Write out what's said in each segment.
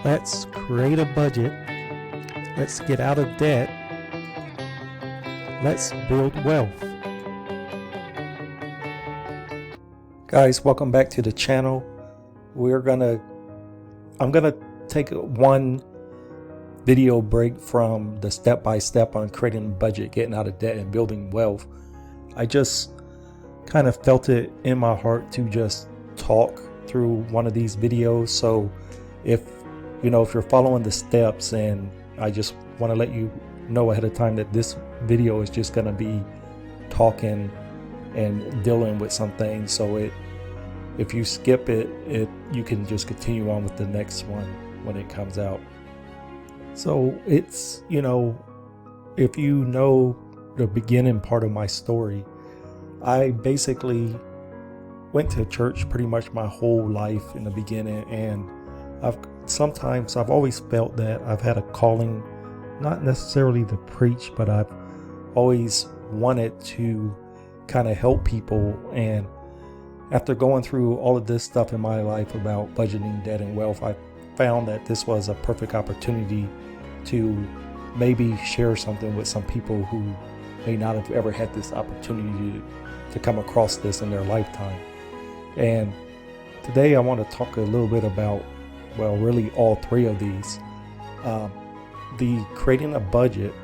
Let's create a budget. Let's get out of debt. Let's build wealth. Guys, welcome back to the channel. I'm gonna take one video break from the step-by-step on creating a budget, getting out of debt, and building wealth. I just kind of felt it in my heart to just talk through one of these videos. So if you're following the steps, and I just want to let you know ahead of time that this video is just going to be talking and dealing with some things. So if you skip it, you can just continue on with the next one when it comes out. So it's, if you know the beginning part of my story, I basically went to church pretty much my whole life in the beginning, and I've always felt that I've had a calling, not necessarily to preach, but I've always wanted to kind of help people. And after going through all of this stuff in my life about budgeting, debt, and wealth, I found that this was a perfect opportunity to maybe share something with some people who may not have ever had this opportunity to come across this in their lifetime. And today I want to talk a little bit about, well, really all three of these. The creating a budget.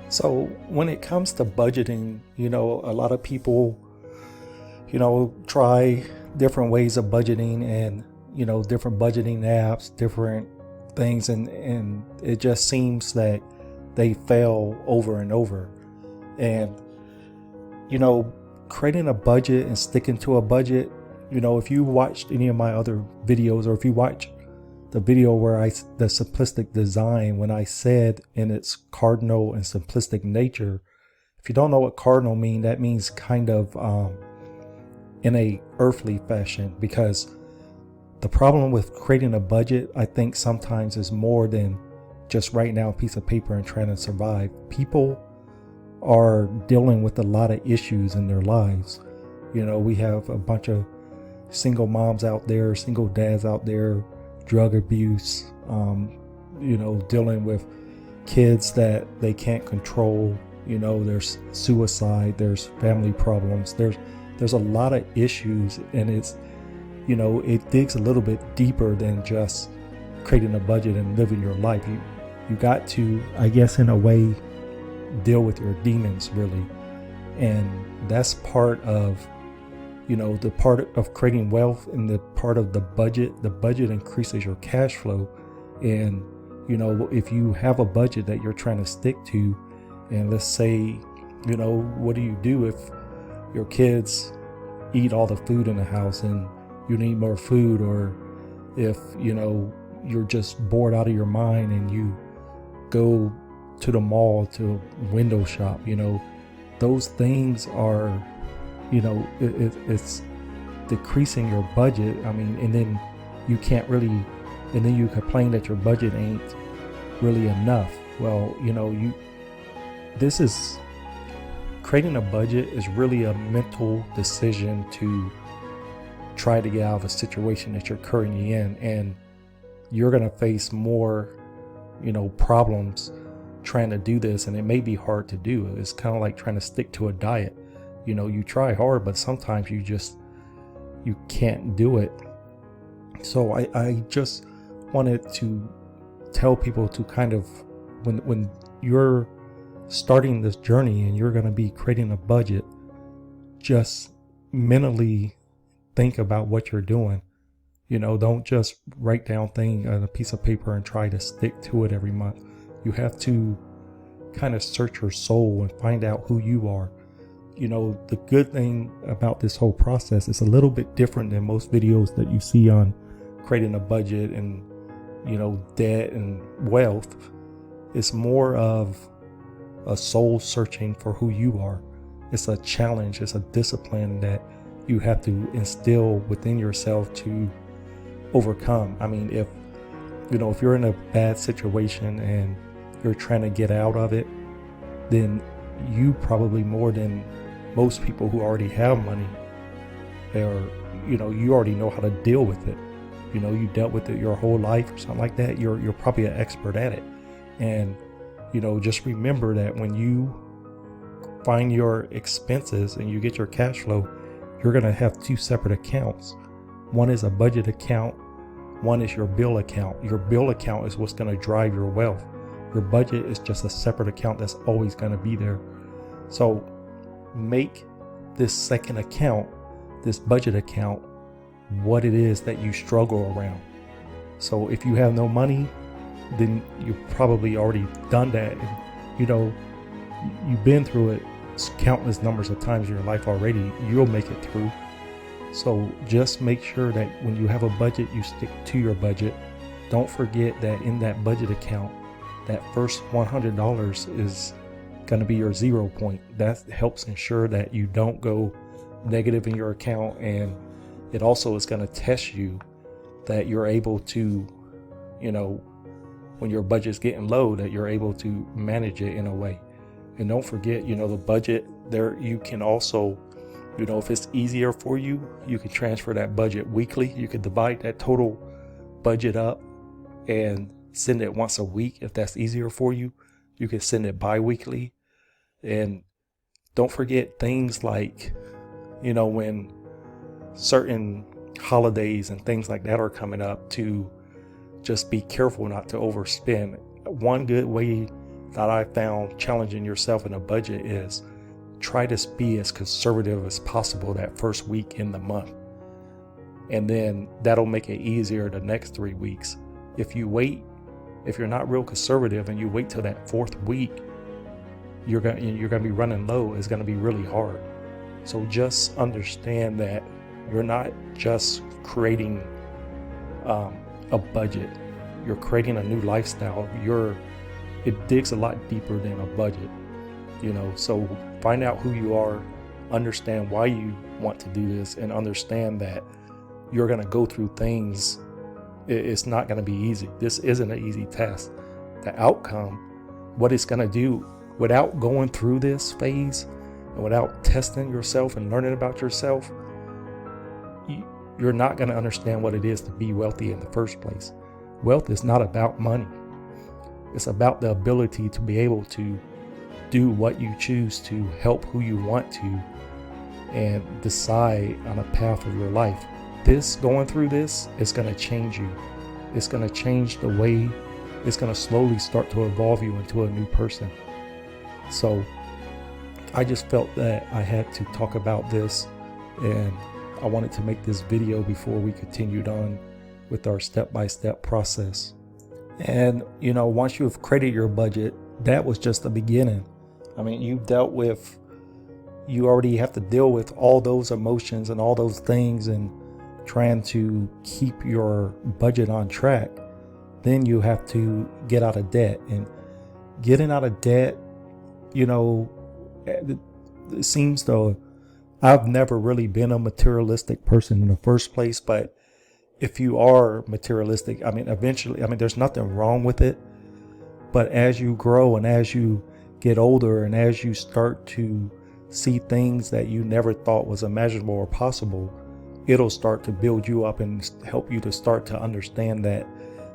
So when it comes to budgeting, a lot of people, try different ways of budgeting, and, different budgeting apps, different things. And it just seems that they fail over and over. And, creating a budget and sticking to a budget, if you watched any of my other videos, or if you watch the video where the simplistic design, when I said in its cardinal and simplistic nature, if you don't know what cardinal mean, that means kind of in a earthly fashion, because the problem with creating a budget, I think sometimes, is more than just writing down a piece of paper and trying to survive. People are dealing with a lot of issues in their lives. We have a bunch of single moms out there, single dads out there, drug abuse, dealing with kids that they can't control. There's suicide, there's family problems, there's a lot of issues, and it's, it digs a little bit deeper than just creating a budget and living your life. You got to, I guess, in a way, deal with your demons, really. And that's part of, the part of creating wealth, and the part of the budget. The budget increases your cash flow. And, if you have a budget that you're trying to stick to, and let's say, what do you do if your kids eat all the food in the house and you need more food? Or if, you're just bored out of your mind and you go to the mall to window shop, those things are, it's decreasing your budget. I mean, and then you can't really, and then you complain that your budget ain't really enough. Well, this is, creating a budget is really a mental decision to try to get out of a situation that you're currently in, and you're going to face more, problems trying to do this, and it may be hard to do. It's kind of like trying to stick to a diet. You try hard, but sometimes you can't do it. So I just wanted to tell people to kind of, when you're starting this journey and you're going to be creating a budget, just mentally think about what you're doing. Don't just write down things on a piece of paper and try to stick to it every month. You have to kind of search your soul and find out who you are. The good thing about this whole process is a little bit different than most videos that you see on creating a budget and, debt and wealth. It's more of a soul searching for who you are. It's a challenge. It's a discipline that you have to instill within yourself to overcome. I mean, if you're in a bad situation and you're trying to get out of it, then you probably, more than most people who already have money, or you already know how to deal with it. you dealt with it your whole life or something like that, you're probably an expert at it. And just remember that when you find your expenses and you get your cash flow, you're going to have two separate accounts. One is a budget account, one is your bill account. Your bill account is what's going to drive your wealth. Your budget is just a separate account that's always going to be there. So make this second account, this budget account, what it is that you struggle around. So if you have no money, then you've probably already done that. And, you've been through it countless numbers of times in your life already. You'll make it through. So just make sure that when you have a budget, you stick to your budget. Don't forget that in that budget account, that first $100 is going to be your 0 point. That helps ensure that you don't go negative in your account, and it also is going to test you that you're able to, when your budget's getting low, that you're able to manage it in a way. And don't forget, the budget there, you can also, if it's easier for you, you can transfer that budget weekly. You could divide that total budget up and send it once a week. If that's easier for you, you can send it bi-weekly. And don't forget things like, when certain holidays and things like that are coming up, to just be careful not to overspend. One good way that I found challenging yourself in a budget is try to be as conservative as possible that first week in the month. And then that'll make it easier the next 3 weeks. If you're not real conservative and you wait till that fourth week, you're going to be running low. It's going to be really hard. So just understand that you're not just creating a budget. You're creating a new lifestyle. It digs a lot deeper than a budget, so find out who you are, understand why you want to do this, and understand that you're going to go through things. It's not going to be easy. This isn't an easy task. The outcome, what it's going to do, without going through this phase and without testing yourself and learning about yourself, you're not going to understand what it is to be wealthy in the first place. Wealth is not about money. It's about the ability to be able to do what you choose to, help who you want to, and decide on a path of your life. Going through this is going to change you. It's going to change the way, it's going to slowly start to evolve you into a new person. So I just felt that I had to talk about this, and I wanted to make this video before we continued on with our step-by-step process. And once you've created your budget, that was just the beginning. I mean, you already have to deal with all those emotions and all those things and trying to keep your budget on track. Then you have to get out of debt. And getting out of debt, it seems though, I've never really been a materialistic person in the first place, but if you are materialistic, eventually, there's nothing wrong with it. But as you grow and as you get older and as you start to see things that you never thought was imaginable or possible, it'll start to build you up and help you to start to understand that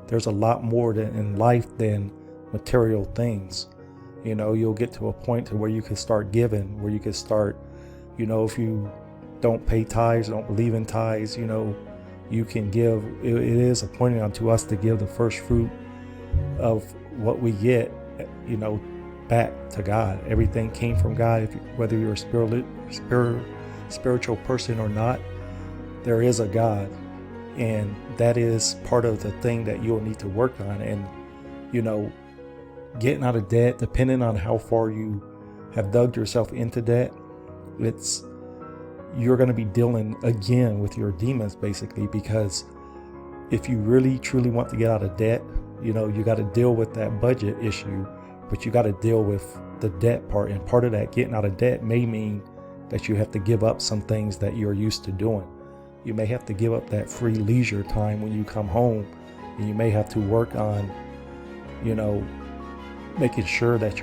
there's a lot more in life than material things. You'll get to a point to where you can start giving, where you can start, if you don't pay tithes, don't believe in tithes, you can give. It is appointed unto us to give the first fruit of what we get, back to God. Everything came from God. Whether you're a spiritual person or not, there is a God, and that is part of the thing that you'll need to work on. And getting out of debt, depending on how far you have dug yourself into debt, you're going to be dealing again with your demons, basically, because if you really truly want to get out of debt, you got to deal with that budget issue, but you got to deal with the debt part. And part of that getting out of debt may mean that you have to give up some things that you're used to doing. You may have to give up that free leisure time when you come home, and you may have to work on, making sure that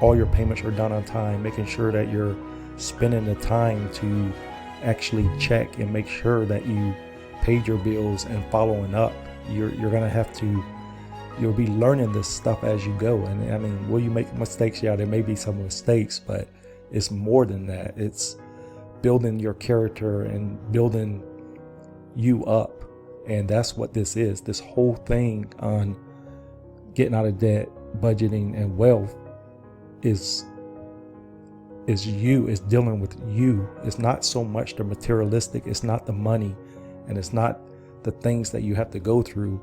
all your payments are done on time, making sure that you're spending the time to actually check and make sure that you paid your bills and following up. You're going to have to, you'll be learning this stuff as you go. And I mean, will you make mistakes? Yeah, there may be some mistakes, but it's more than that. It's building your character and building you up. And that's what this is. This whole thing on getting out of debt, budgeting, and wealth is you. It's dealing with you. It's not so much the materialistic. It's not the money, and it's not the things that you have to go through.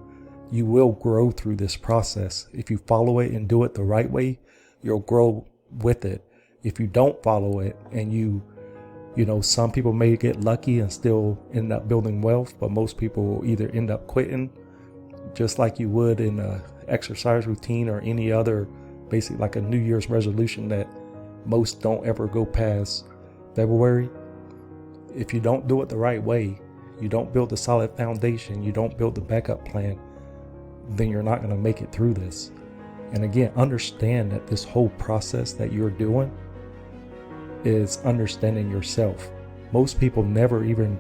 You will grow through this process. If you follow it and do it the right way, you'll grow with it. If you don't follow it and you know, some people may get lucky and still end up building wealth, but most people will either end up quitting, just like you would in a exercise routine or any other, basically like a New Year's resolution that most don't ever go past February. If you don't do it the right way, you don't build a solid foundation, you don't build the backup plan, then you're not going to make it through this. And again, understand that this whole process that you're doing is understanding yourself. Most people never even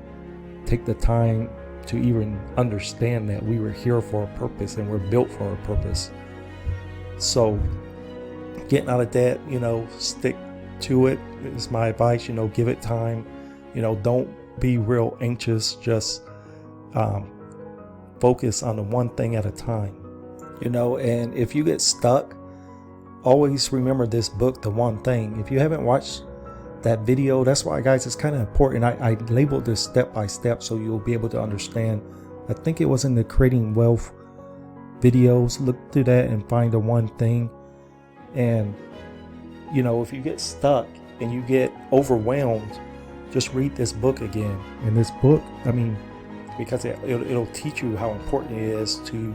take the time to even understand that we were here for a purpose and we're built for a purpose. So getting out of debt, you know, stick to it is my advice. You know, give it time. You know, don't be real anxious. Just focus on the one thing at a time. You know, and if you get stuck, always remember this book, The One Thing. If you haven't watched that video, that's why, guys, it's kind of important. I labeled this step by step so you'll be able to understand. I think it was in the Creating Wealth videos. Look through that and find the one thing. And you know, if you get stuck and you get overwhelmed, just read this book again. And this book, I mean, because it'll teach you how important it is to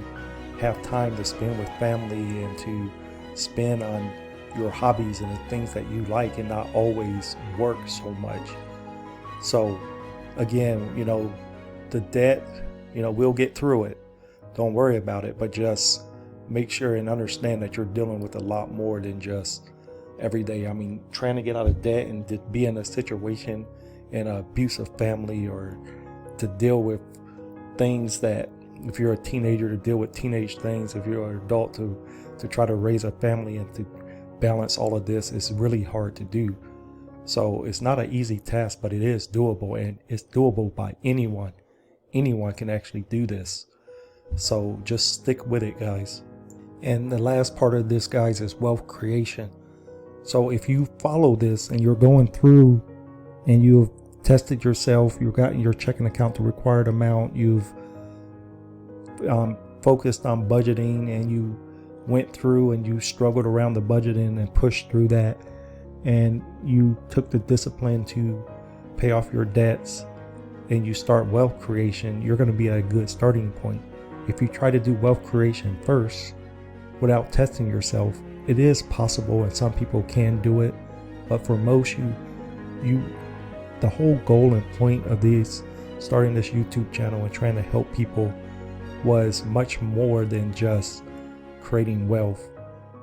have time to spend with family and to spend on your hobbies and the things that you like and not always work so much. So again, you know, the debt, you know, we'll get through it. Don't worry about it, but just make sure and understand that you're dealing with a lot more than just every day. I mean, trying to get out of debt and to be in a situation in an abusive family, or to deal with things that, if you're a teenager, to deal with teenage things, if you're an adult to try to raise a family and to balance all of this, is really hard to do. So it's not an easy task, but it is doable, and it's doable by anyone. Anyone can actually do this. So just stick with it, guys. And the last part of this, guys, is wealth creation. So if you follow this and you're going through and you've tested yourself, you've gotten your checking account to required amount, you've focused on budgeting, and you went through and you struggled around the budgeting and pushed through that, and you took the discipline to pay off your debts, and you start wealth creation, you're going to be at a good starting point. If you try to do wealth creation first without testing yourself, it is possible, and some people can do it, but for most, the whole goal and point of starting this YouTube channel and trying to help people was much more than just creating wealth.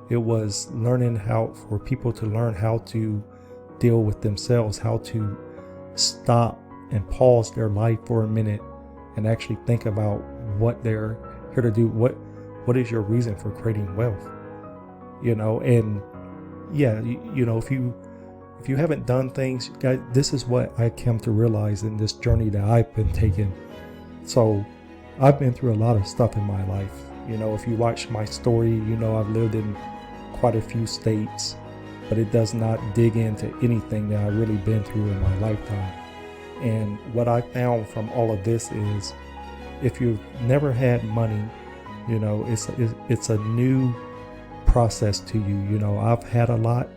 It was learning for people to learn how to deal with themselves, how to stop and pause their life for a minute and actually think about what they're here to do. What is your reason for creating wealth? You know, and yeah, you know, if you haven't done things, guys, this is what I came to realize in this journey that I've been taking. So I've been through a lot of stuff in my life. You know, if you watch my story, you know I've lived in quite a few states, but it does not dig into anything that I've really been through in my lifetime. And what I found from all of this is, if you've never had money, you know, it's a new process to you. You know, I've had a lot,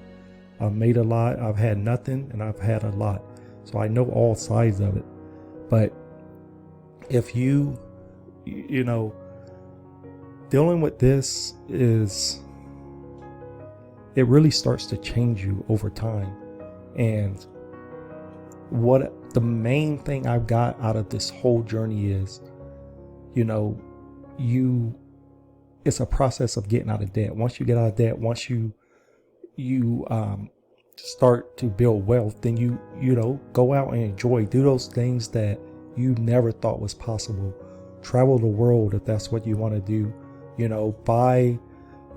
I've made a lot, I've had nothing, and I've had a lot. So I know all sides of it. But if you know, dealing with this it really starts to change you over time. And what the main thing I've got out of this whole journey is, you know, it's a process of getting out of debt. Once you get out of debt, once you start to build wealth, then you know, go out and enjoy, do those things that you never thought was possible. Travel the world if that's what you want to do. Buy,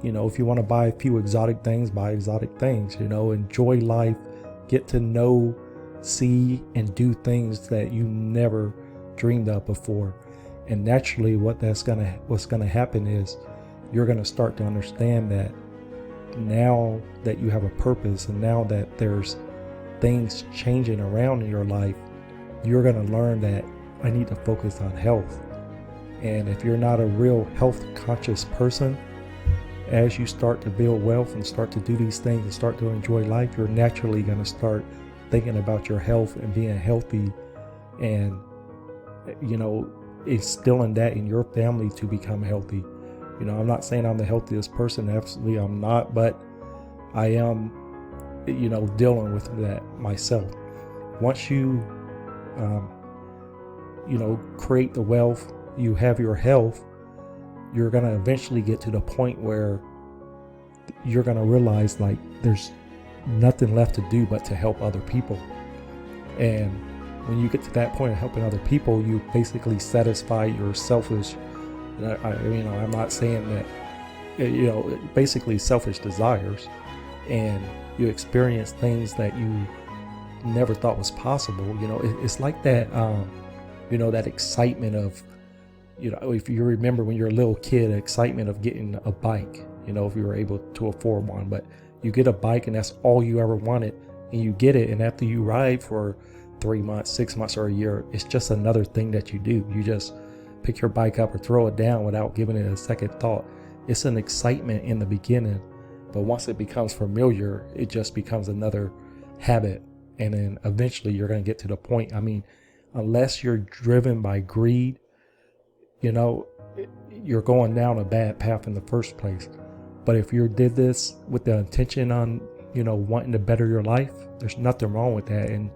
if you want to buy a few exotic things, buy exotic things. Enjoy life, get to know, see, and do things that you never dreamed of before. And naturally, what's gonna happen is you're gonna start to understand that now that you have a purpose, and now that there's things changing around in your life, you're gonna learn that I need to focus on health. And if you're not a real health conscious person, as you start to build wealth and start to do these things and start to enjoy life, you're naturally going to start thinking about your health and being healthy, and instilling that in your family to become healthy. I'm not saying I'm the healthiest person, absolutely I'm not, but I am dealing with that myself. Once you create the wealth, you have your health, you're going to eventually get to the point where you're going to realize like there's nothing left to do but to help other people. And when you get to that point of helping other people, you basically satisfy your selfish, I'm not saying that, basically selfish desires, and you experience things that you never thought was possible. It's like that, that excitement of, if you remember when you're a little kid, excitement of getting a bike, if you were able to afford one, but you get a bike and that's all you ever wanted, and you get it. And after you ride for 3 months, 6 months, or a year, it's just another thing that you do. You just pick your bike up or throw it down without giving it a second thought. It's an excitement in the beginning, but once it becomes familiar, it just becomes another habit. And then eventually you're going to get to the point, unless you're driven by greed, you're going down a bad path in the first place. But if you did this with the intention on, wanting to better your life, there's nothing wrong with that. And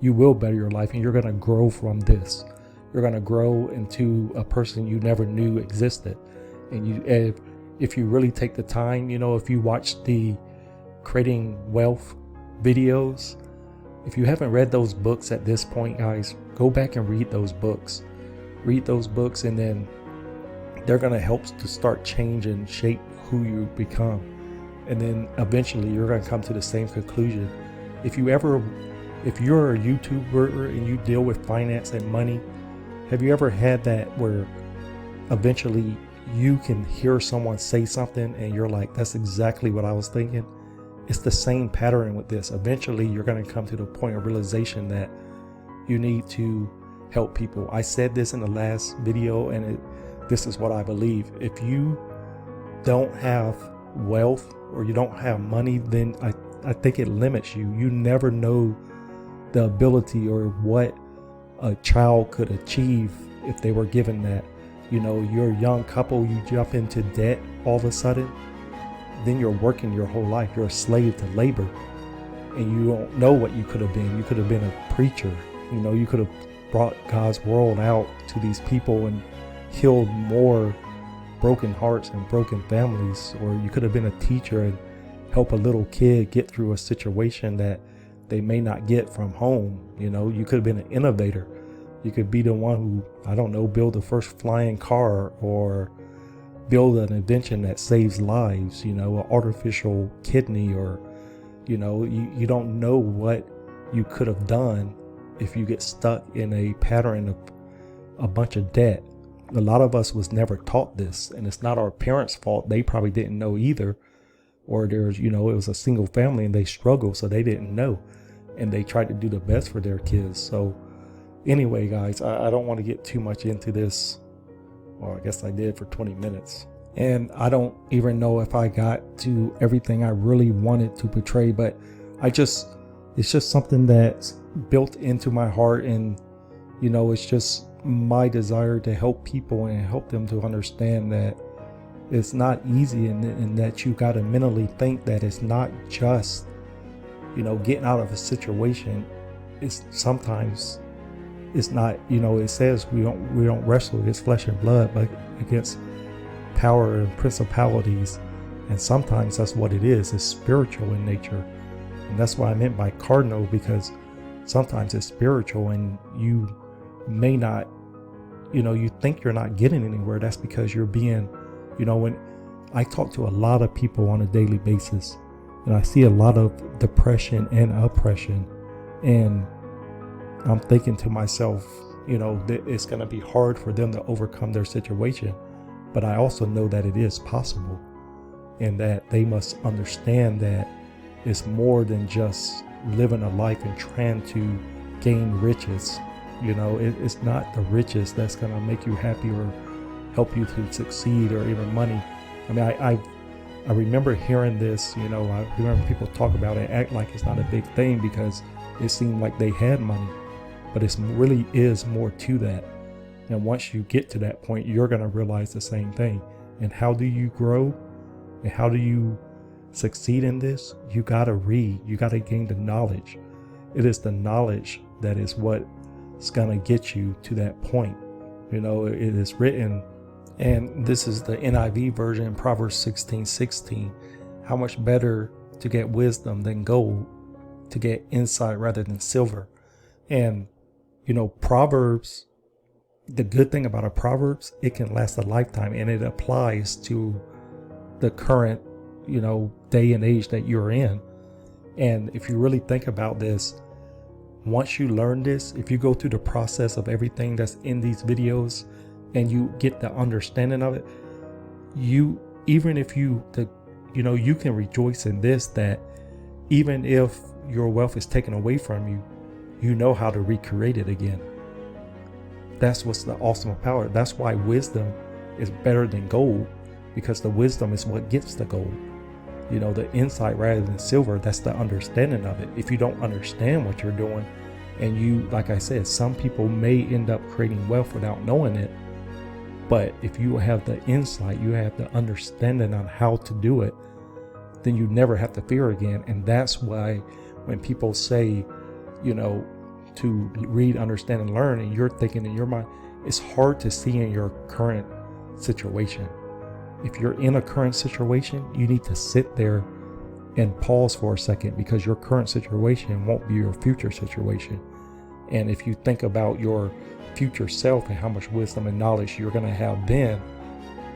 you will better your life, and you're going to grow from this. You're going to grow into a person you never knew existed. And if you really take the time, if you watch the Creating Wealth videos, if you haven't read those books at this point, guys, go back and read those books. Read those books, and then they're going to help to start change and shape who you become. And then eventually you're going to come to the same conclusion. If you're a YouTuber and you deal with finance and money, have you ever had that where eventually you can hear someone say something and you're like, that's exactly what I was thinking? It's the same pattern with this. Eventually you're going to come to the point of realization that you need to help people. I said this in the last video, and this is what I believe. If you don't have wealth or you don't have money, then I think it limits you. You never know the ability or what a child could achieve if they were given that. You're a young couple, you jump into debt all of a sudden, then you're working your whole life. You're a slave to labor, and you don't know what you could have been. You could have been a preacher. You could have brought God's world out to these people and healed more broken hearts and broken families. Or you could have been a teacher and help a little kid get through a situation that they may not get from home. You could have been an innovator. You could be the one who, build the first flying car, or build an invention that saves lives, an artificial kidney, or, you don't know what you could have done if you get stuck in a pattern of a bunch of debt. A lot of us was never taught this, and it's not our parents' fault. They probably didn't know either. Or there's, it was a single family and they struggled, so they didn't know, and they tried to do the best for their kids. So anyway, guys, I don't want to get too much into this. Well, I guess I did for 20 minutes. And I don't even know if I got to everything I really wanted to portray, but it's just something that's built into my heart. And, it's just my desire to help people and help them to understand that it's not easy, and that you got to mentally think that it's not just, getting out of a situation. Sometimes it's not, it says we don't wrestle against flesh and blood, but against power and principalities. And sometimes that's what it is. It's spiritual in nature. And that's what I meant by cardinal, because sometimes it's spiritual, and you may not, you think you're not getting anywhere. That's because you're being, when I talk to a lot of people on a daily basis, and I see a lot of depression and oppression, and I'm thinking to myself, that it's going to be hard for them to overcome their situation. But I also know that it is possible, and that they must understand that it's more than just living a life and trying to gain riches. It's not the riches that's going to make you happy or help you to succeed, or even money. I mean, I remember hearing this, I remember people talk about it, act like it's not a big thing because it seemed like they had money, but it really is more to that. And once you get to that point, you're going to realize the same thing. And how do you grow? And how do you succeed in this? You got to read. You got to gain the knowledge. It is the knowledge that is what's going to get you to that point. It is written, and this is the NIV version, Proverbs 16:16. How much better to get wisdom than gold, to get insight rather than silver. And, Proverbs, the good thing about a Proverbs, it can last a lifetime, and it applies to the current, day and age that you're in. And if you really think about this, once you learn this, if you go through the process of everything that's in these videos and you get the understanding of it, you can rejoice in this, that even if your wealth is taken away from you, you know how to recreate it again. That's what's the awesome power. That's why wisdom is better than gold, because the wisdom is what gets the gold. The insight rather than silver, that's the understanding of it. If you don't understand what you're doing, and you, like I said, some people may end up creating wealth without knowing it. But if you have the insight, you have the understanding on how to do it, then you never have to fear again. And that's why when people say, to read, understand, and learn, and you're thinking in your mind, it's hard to see in your current situation. If you're in a current situation, you need to sit there and pause for a second, because your current situation won't be your future situation. And if you think about your future self and how much wisdom and knowledge you're going to have, then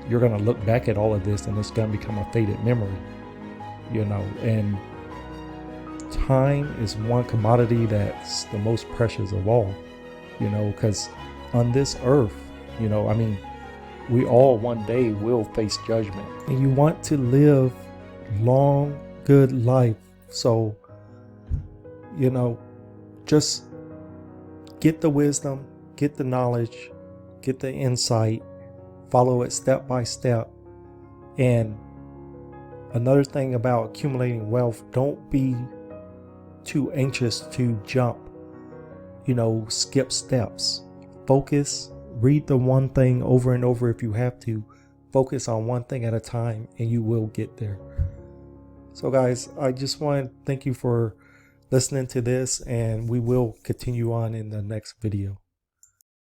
you're going to look back at all of this and it's going to become a faded memory. And time is one commodity that's the most precious of all, because on this earth, we all one day will face judgment, and you want to live long, good life. So, just get the wisdom, get the knowledge, get the insight, follow it step by step. And another thing about accumulating wealth, don't be too anxious to jump, skip steps. Focus, read the one thing over and over if you have to. Focus on one thing at a time, and you will get there. So guys, I just want to thank you for listening to this, and we will continue on in the next video.